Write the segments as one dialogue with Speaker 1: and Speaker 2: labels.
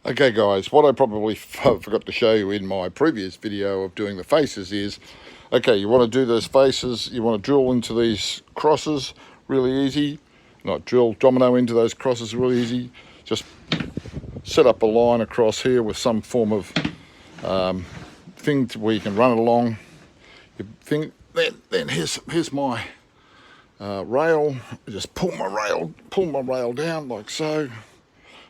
Speaker 1: Okay guys, what I probably forgot to show you in my previous video of doing the faces is, okay, you want to do those faces, you want to drill into these crosses really easy. Not drill, domino into those crosses really easy. Just set up a line across here with some form of thing where you can run it along. You think, then here's my rail. Just pull my rail down like so.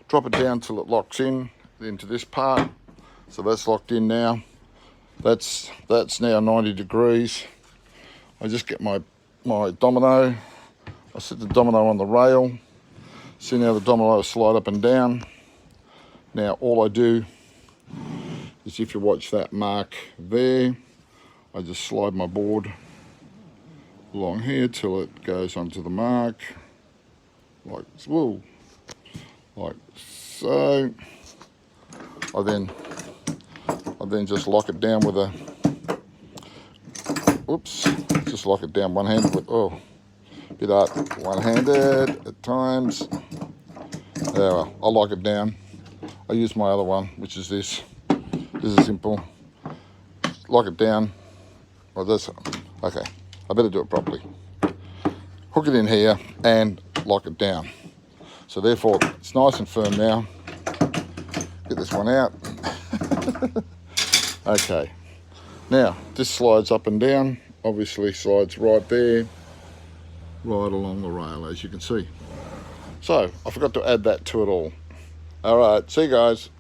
Speaker 1: Drop it down till it locks in into this part. So that's locked in now. That's now 90 degrees. I just get my domino. I set the domino on the rail. See now the domino slide up and down. Now all I do is, if you watch that mark there, I just slide my board along here till it goes onto the mark, like so. I then just lock it down with a, just lock it down one-handed with, bit hard, one-handed at times. There, I lock it down. I use my other one, which is this. This is simple. Lock it down. Well, this, okay, I better do it properly. Hook it in here and lock it down. So therefore, it's nice and firm now. Get this one out. Okay. Now, this slides up and down. Obviously slides right there, right along the rail, as you can see. So, I forgot to add that to it all. All right, see you guys.